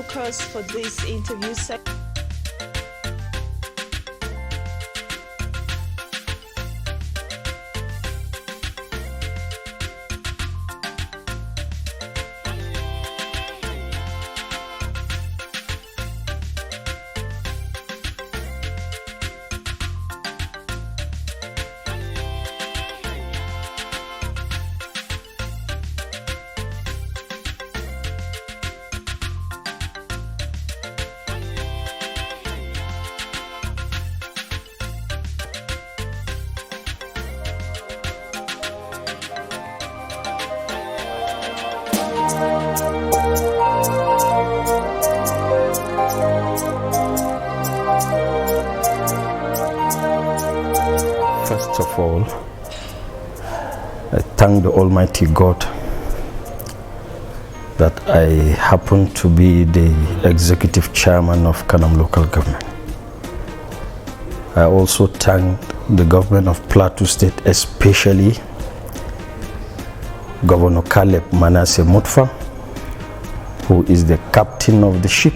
focus for this interview session. First of all, I thank the Almighty God that I happen to be the executive chairman of Kanam local government. I also thank the government of Plateau State, especially Governor Caleb Manasseh Mutfa, who is the captain of the ship.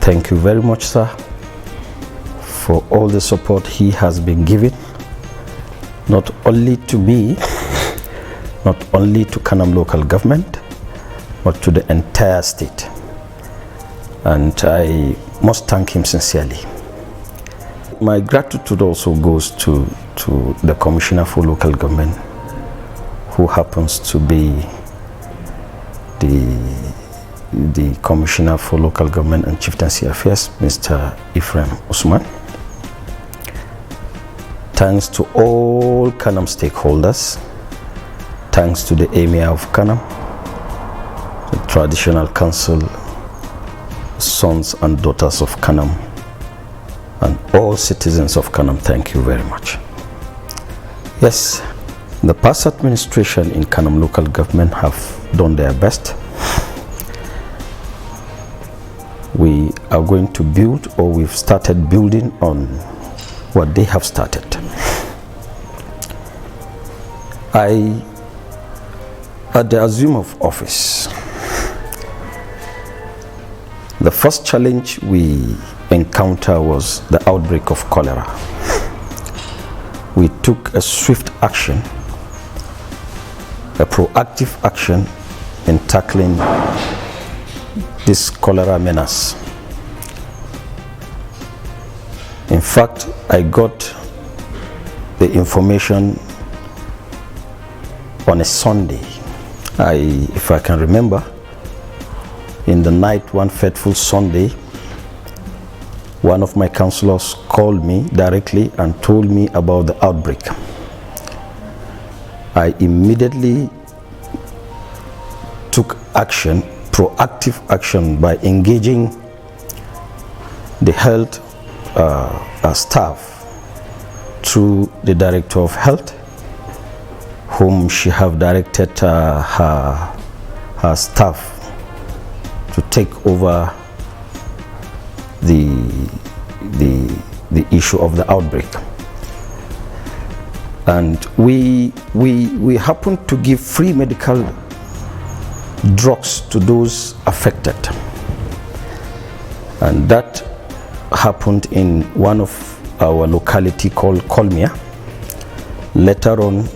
Thank you very much, sir, for all the support he has been giving, not only to me, not only to Kanam local government, but to the entire state. And I must thank him sincerely. My gratitude also goes to the Commissioner for Local Government, who happens to be the Commissioner for Local Government and Chieftaincy Affairs, Mr. Ephraim Usman. Thanks to all Kanam stakeholders, thanks to the Emir of Kanam, the Traditional Council, sons and daughters of Kanam, and all citizens of Kanam, thank you very much. Yes, the past administration in Kanam local government have done their best. We are going to build, or we've started building on what they have started. At the assume of office, the first challenge we encountered was the outbreak of cholera. We took a swift action, a proactive action in tackling this cholera menace. In fact, I got the information on a Sunday. If I can remember, in the night, one fateful Sunday, one of my councillors called me directly and told me about the outbreak. I immediately took action, proactive action, by engaging the health staff through the Director of Health, whom she have directed her staff to take over the issue of the outbreak. And we happen to give free medical drugs to those affected, and that happened in one of our locality called Kolmia. Later on,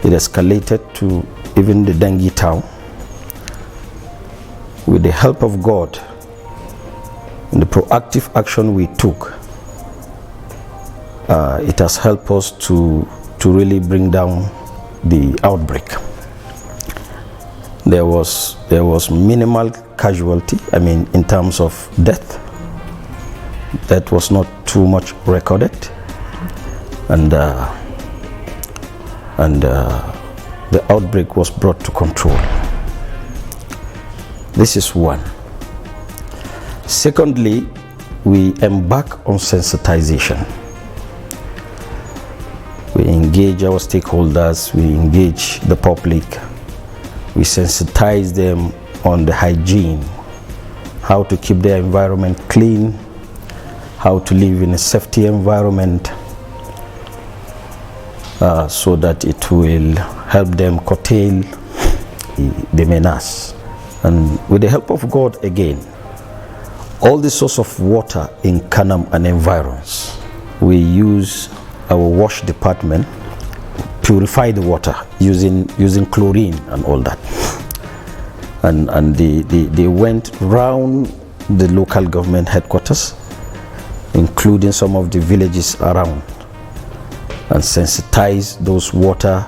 it escalated to even the dengue town. With the help of God and the proactive action we took, it has helped us to really bring down the outbreak. There was minimal casualty, in terms of death. That was not too much recorded, and the outbreak was brought to control. This is one. Secondly, we embark on sensitization. We engage our stakeholders, we engage the public, we sensitize them on the hygiene, how to keep their environment clean, how to live in a safety environment, so that it will help them curtail the menace. And with the help of God again, all the source of water in Kanam and environs, we use our wash department, purify the water using chlorine and all that. And they went round the local government headquarters, including some of the villages around, and sensitize those water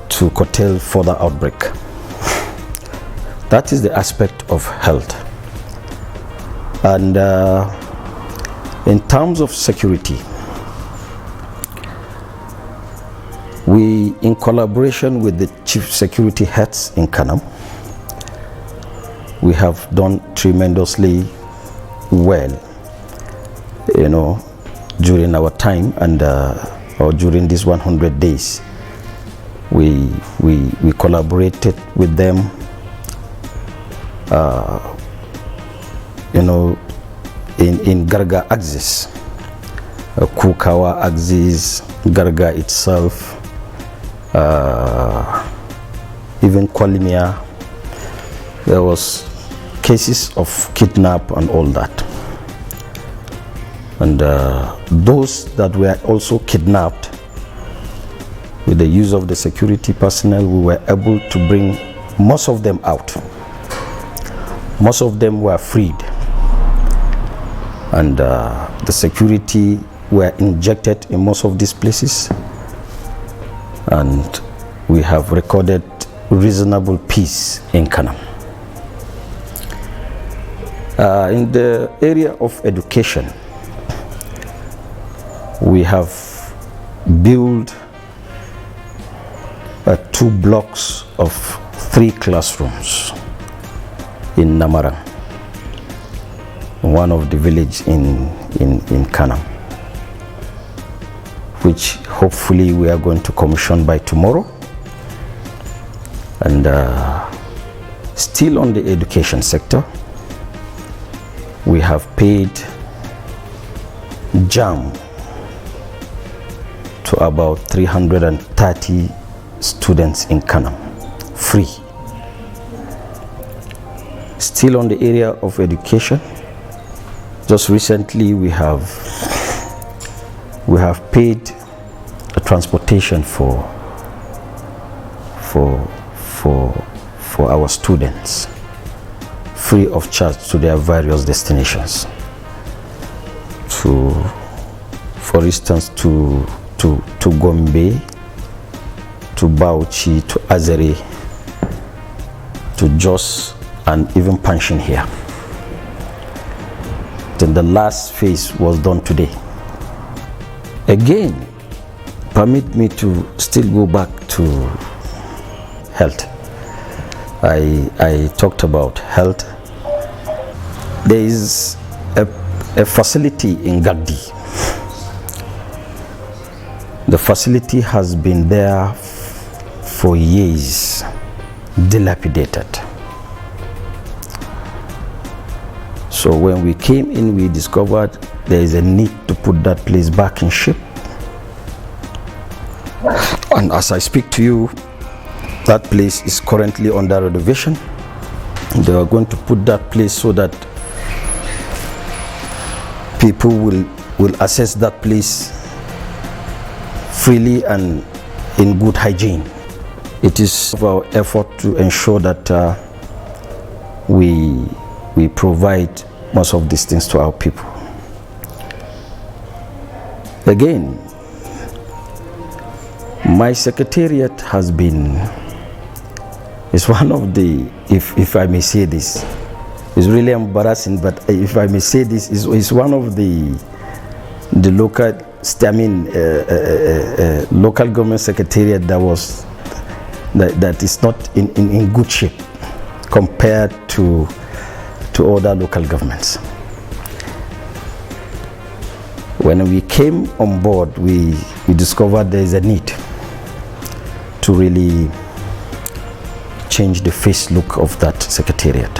to curtail further outbreak. That is the aspect of health. And in terms of security, we, in collaboration with the chief security heads in Kanam, we have done tremendously well, during our time, and or during these 100 days. We collaborated with them, in Garga axis, Kukawa axis, Garga itself, even Kwalimia. There was cases of kidnap and all that. And those that were also kidnapped, with the use of the security personnel, we were able to bring most of them out. Most of them were freed. And the security were injected in most of these places. And we have recorded reasonable peace in Kanam. In the area of education, we have built 2 blocks of 3 classrooms in Namarang, one of the village in Kanam, which hopefully we are going to commission by tomorrow. And still on the education sector, we have paid JAM to about 330 students in Kanam, free. Still on the area of education, just recently we have paid a transportation for our students, free of charge, to their various destinations. For instance, to Gombe, to Bauchi, to Azare, to Jos, and even Panshin here. Then the last phase was done today. Again, permit me to still go back to health. I talked about health. There is a facility in Gagdi. The facility has been there for years, dilapidated. So when we came in, we discovered there is a need to put that place back in shape. And as I speak to you, that place is currently under renovation. They are going to put that place so that people will access that place freely and in good hygiene. It is our effort to ensure that we provide most of these things to our people. Again, my secretariat has been, is one of the, if I may say this, it's really embarrassing, but if I may say this, is one of the local, local government secretariat that is not in good shape compared to other local governments. When we came on board, we discovered there is a need to really change the face look of that secretariat.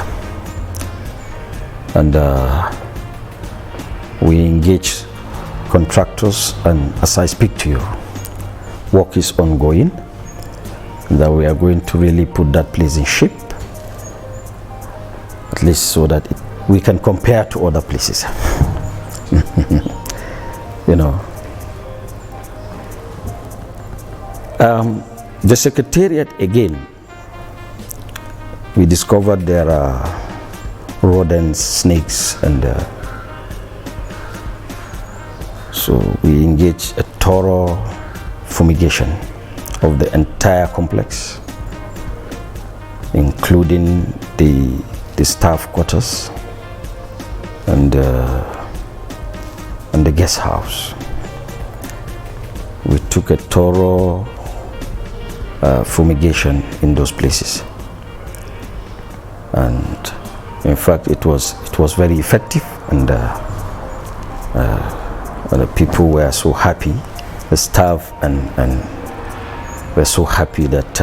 And we engage contractors, and as I speak to you, work is ongoing, that we are going to really put that place in shape at least so that we can compare to other places. You know. The secretariat, again, we discovered there are rodents, snakes, and so we engaged a thorough fumigation of the entire complex, including the staff quarters and the guest house. We took a thorough fumigation in those places, and in fact it was very effective, and the people were so happy, the staff and were so happy that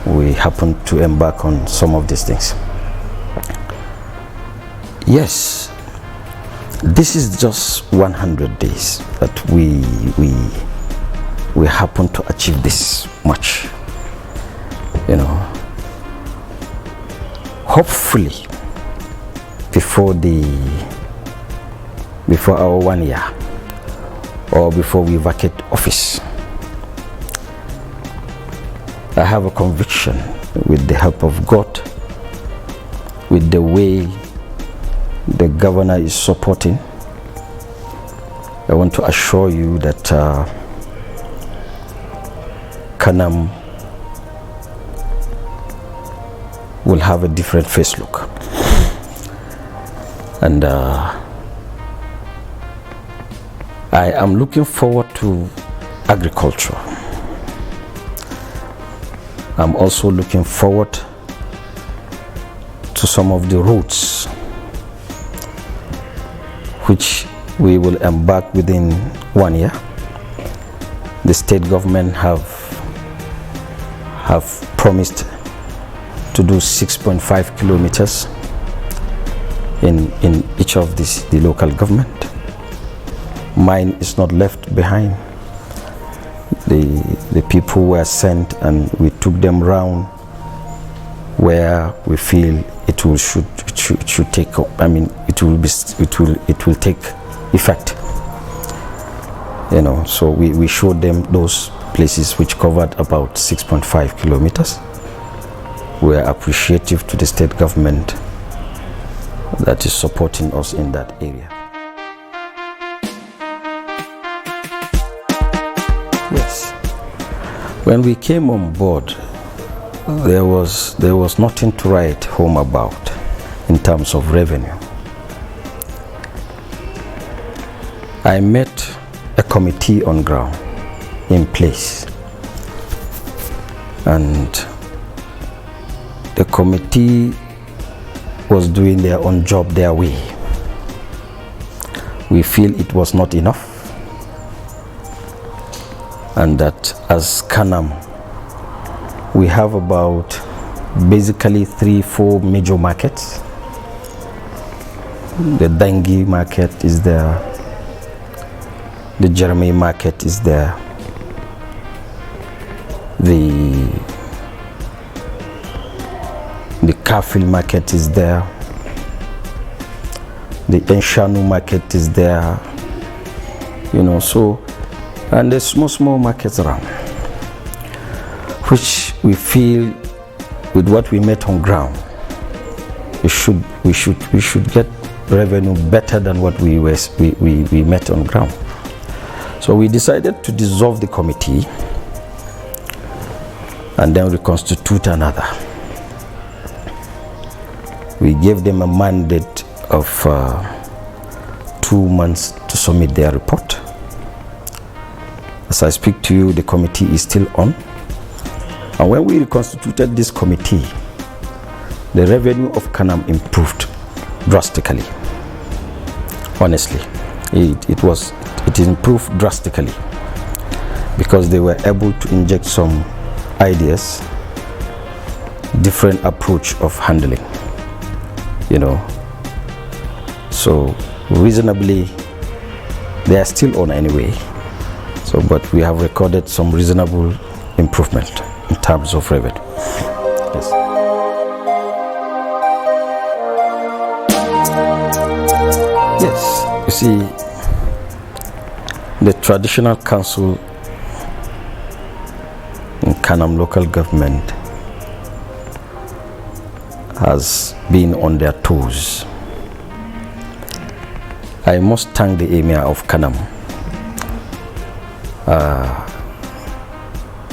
we happened to embark on some of these things. Yes, this is just 100 days that we happen to achieve this much, you know. Hopefully before our 1 year, or before we vacate office, I have a conviction, with the help of God, with the way the governor is supporting, I want to assure you that Kanam will have a different face look, and I am looking forward to agriculture. I'm also looking forward to some of the routes which we will embark within 1 year. The state government have promised to do 6.5 kilometers in each of the local government. Mine is not left behind. The people were sent, and we took them round where we feel it should take. I mean, it will take effect. You know, so we showed them those places which covered about 6.5 kilometers. We are appreciative to the state government that is supporting us in that area. Yes. When we came on board, there was nothing to write home about in terms of revenue. I met a committee on ground in place, and the committee was doing their own job their way. We feel it was not enough, and that as Kanam, we have about basically 3-4 major markets. The Dangi market is there, the Jeremy market is there, the Kafil market is there, the Enshanu market is there, you know, so, and there's small markets around, which we feel with what we met on ground, we should get revenue better than what we met on ground. So we decided to dissolve the committee and then reconstitute another. We gave them a mandate of 2 months to submit their report. As I speak to you, the committee is still on. And when we reconstituted this committee, the revenue of Kanam improved drastically. Honestly, it improved drastically because they were able to inject some ideas, different approach of handling, you know. So reasonably, they are still on anyway. So, but we have recorded some reasonable improvement in terms of revenue. Yes. Yes, you see, the traditional council in Kanam local government has been on their toes. I must thank the Emir of Kanam.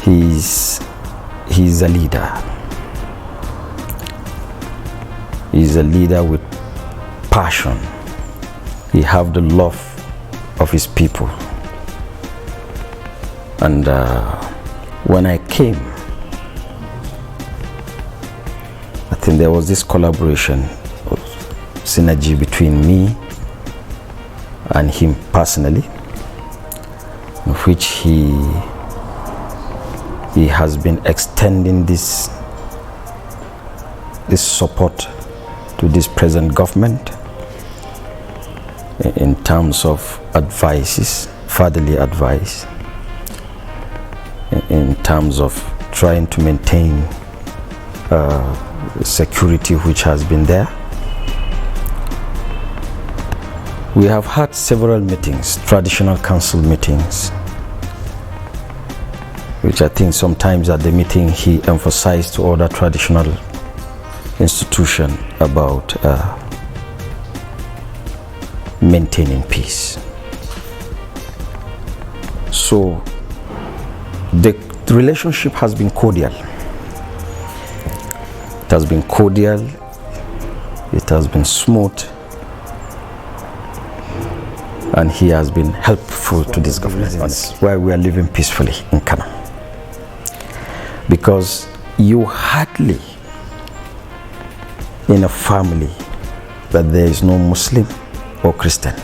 He's a leader. He's a leader with passion. He have the love of his people. And when I came, I think there was this collaboration, synergy between me and him personally, in which he has been extending this support to this present government in terms of advices, fatherly advice, in terms of trying to maintain security which has been there. We have had several meetings, traditional council meetings, which I think sometimes at the meeting he emphasized to other traditional institutions about maintaining peace. So the relationship has been cordial. It has been cordial, it has been smooth, and he has been helpful to this government. That's why we are living peacefully in Kanam. Because you hardly in a family that there is no Muslim or Christian.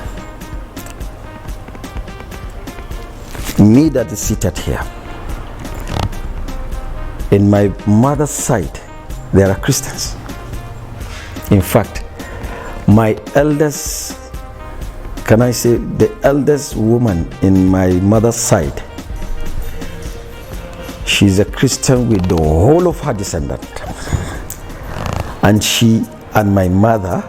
Me that is seated here, in my mother's side, there are Christians. In fact, my eldest, can I say, the eldest woman in my mother's side, she's a Christian with the whole of her descendant. And she and my mother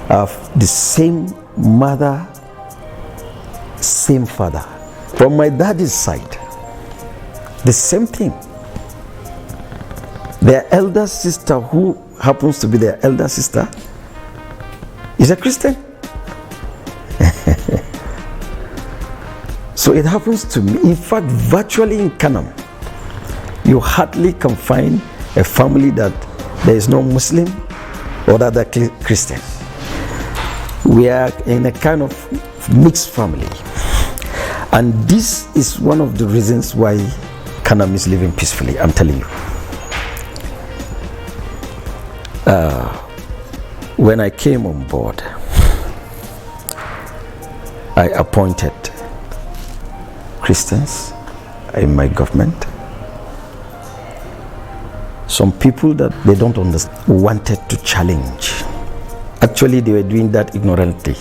have the same mother, same father. From my daddy's side, the same thing. Their elder sister, who happens to be their elder sister, is a Christian. So it happens to me. In fact, virtually in Kanam, you hardly can find a family that there is no Muslim or other Christian. We are in a kind of mixed family. And this is one of the reasons why Kanam is living peacefully, I'm telling you. When I came on board, I appointed Christians in my government. Some people that they don't understand wanted to challenge. Actually, they were doing that ignorantly.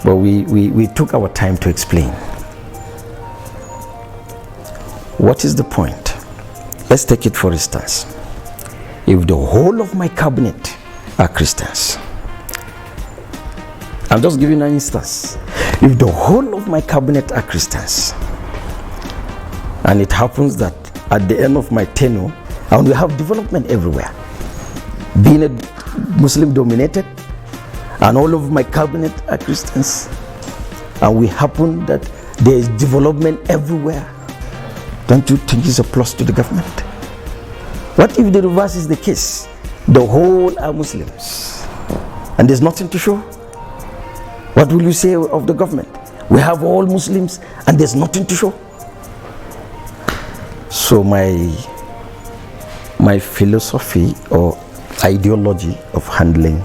But we took our time to explain. What is the point? Let's take it for instance. If the whole of my cabinet are Christians, I'm just giving an instance. If the whole of my cabinet are Christians, and it happens that at the end of my tenure, and we have development everywhere, being a Muslim dominated, and all of my cabinet are Christians, and we happen that there is development everywhere, don't you think it's a plus to the government? What if the reverse is the case? The whole are Muslims and there's nothing to show? What will you say of the government? We have all Muslims and there's nothing to show. So my philosophy or ideology of handling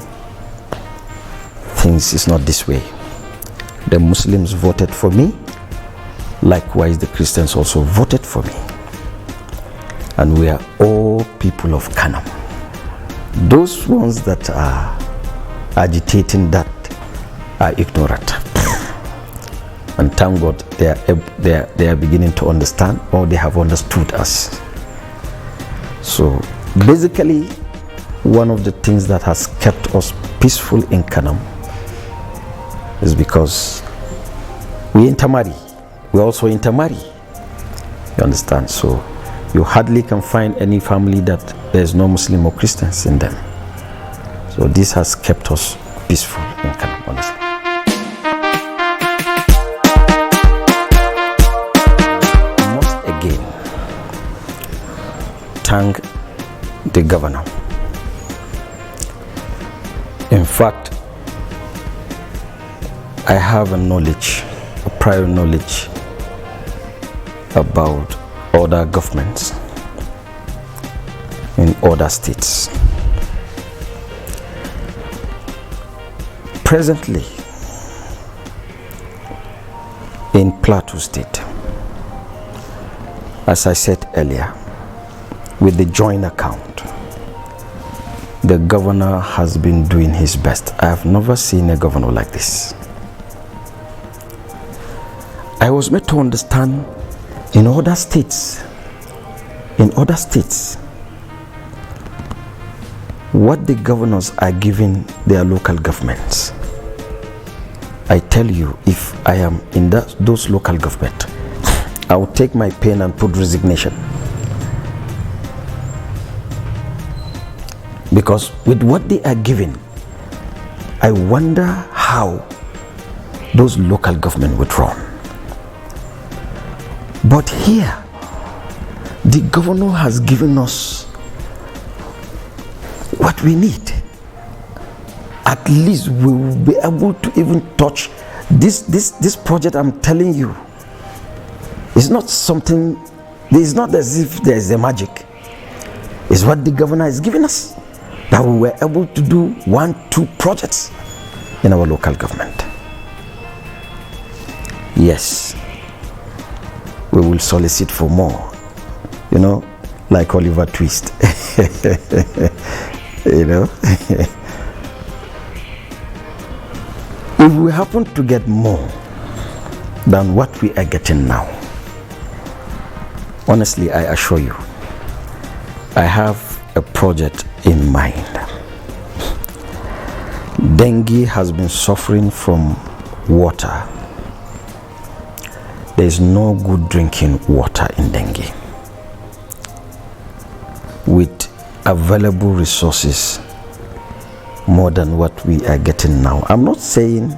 things is not this way. The Muslims voted for me, likewise the Christians also voted for me, and we are all people of Kanam. Those ones that are agitating that are ignorant, and thank God they are beginning to understand, or they have understood us. So basically, one of the things that has kept us peaceful in Kanam is because we intermarry. We also intermarry. You understand? So you hardly can find any family that there's no Muslim or Christians in them. So this has kept us peaceful in Kanam, honestly. I must again thank the governor. In fact, I have a prior knowledge about other governments in other states. Presently, in Plateau State, as I said earlier, with the joint account, the governor has been doing his best. I have never seen a governor like this. I was made to understand in other states, what the governors are giving their local governments. I tell you, if I am in those local government, I will take my pen and put resignation. Because with what they are giving, I wonder how those local government would run. But here, the governor has given us what we need. At least we will be able to even touch this project. I'm telling you, it's not something, it's not as if there's a magic. It's what the governor is giving us, that we were able to do 1-2 projects in our local government. Yes, we will solicit for more, you know, like Oliver Twist. You know, if we happen to get more than what we are getting now, honestly, I assure you, I have a project in mind. Dengue has been suffering from water. There is no good drinking water in dengue. With available resources more than what we are getting now. I'm not saying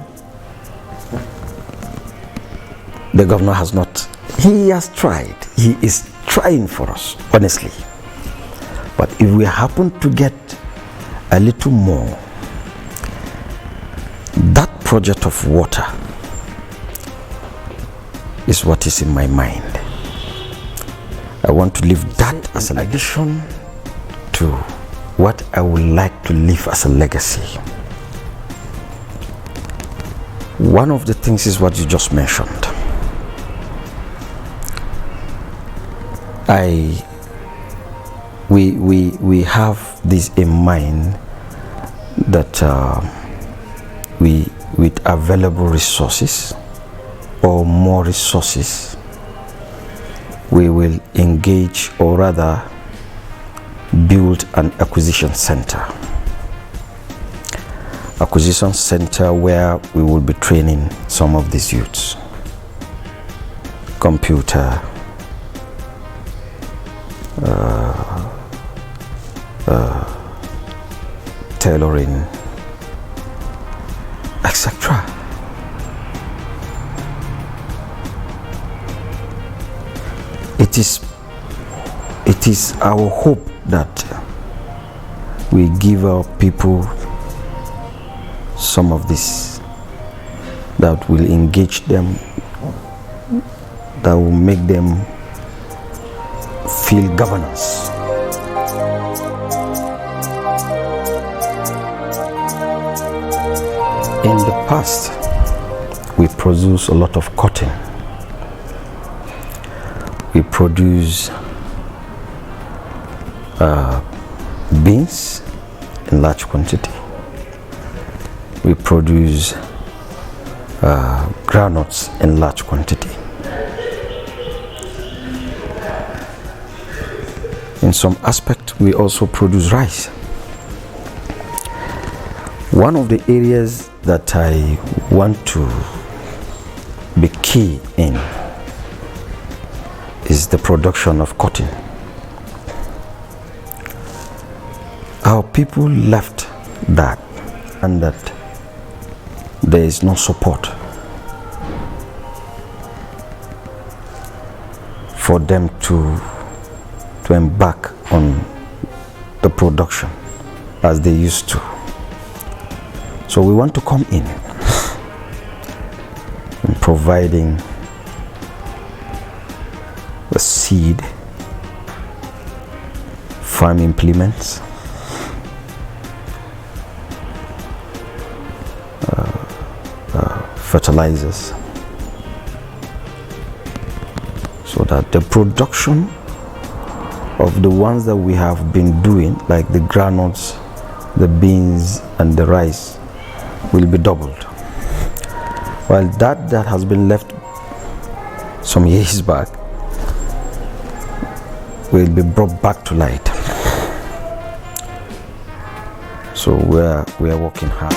the governor has not. He has tried. He is trying for us, honestly. But if we happen to get a little more, that project of water is what is in my mind. I want to leave that as an addition to what I would like to leave as a legacy. One of the things is what you just mentioned. We have this in mind that we, with available resources or more resources, we will engage, or rather build an acquisition center. Acquisition center where we will be training some of these youths. Computer, tailoring, etc. It is our hope that we give our people some of this, that will engage them, that will make them feel governance. In the past, we produce a lot of cotton. We produce beans in large quantity. We produce groundnuts in large quantity. In some aspect, we also produce rice. One of the areas that I want to be key in is the production of cotton. Our people left that, and that there is no support for them to embark on the production as they used to. So we want to come in providing the seed, farm implements, fertilizers, so that the production of the ones that we have been doing, like the granules, the beans and the rice, will be doubled. While that has been left some years back will be brought back to light. So we are working hard.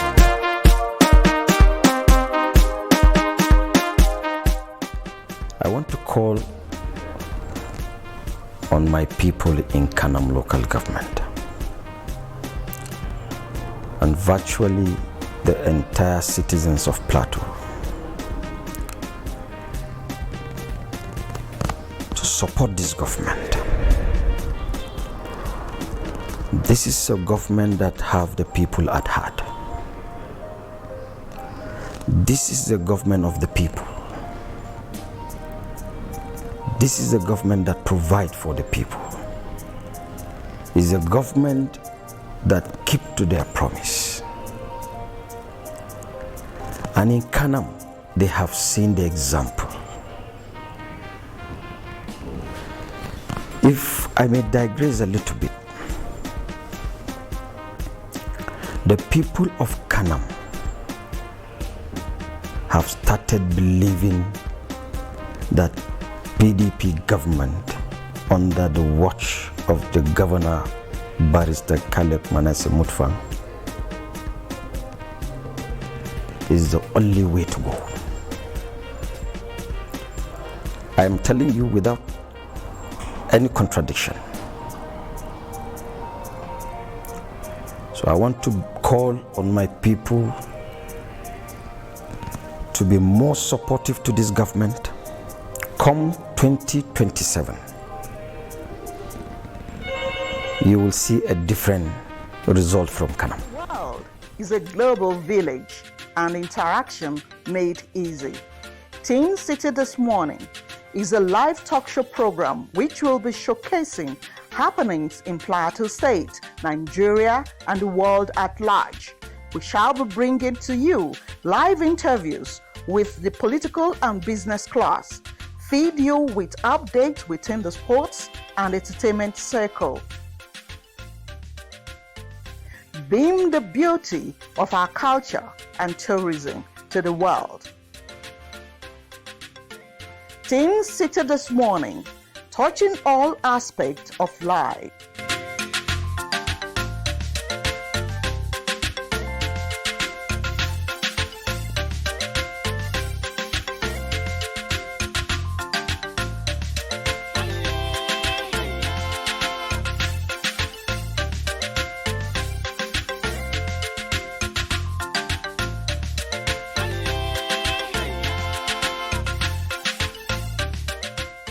I want to call on my people in Kanam local government and virtually the entire citizens of Plateau to support this government. This is a government that have the people at heart. This is the government of the people. This is a government that provides for the people. It's a government that keep to their promise. And in Kanam, they have seen the example. If I may digress a little bit, the people of Kanam have started believing that PDP government under the watch of the governor, Barrister Caleb Manasseh Mutfwang, is the only way to go. I am telling you without any contradiction. So I want to call on my people to be more supportive to this government. Come 2027, you will see a different result from Kanam. The world is a global village and interaction made easy. Teen City This Morning is a live talk show program which will be showcasing happenings in Plateau State, Nigeria, and the world at large. We shall be bringing to you live interviews with the political and business class, feed you with updates within the sports and entertainment circle. Beam the beauty of our culture and tourism to the world. Teen City This Morning, touching all aspects of life.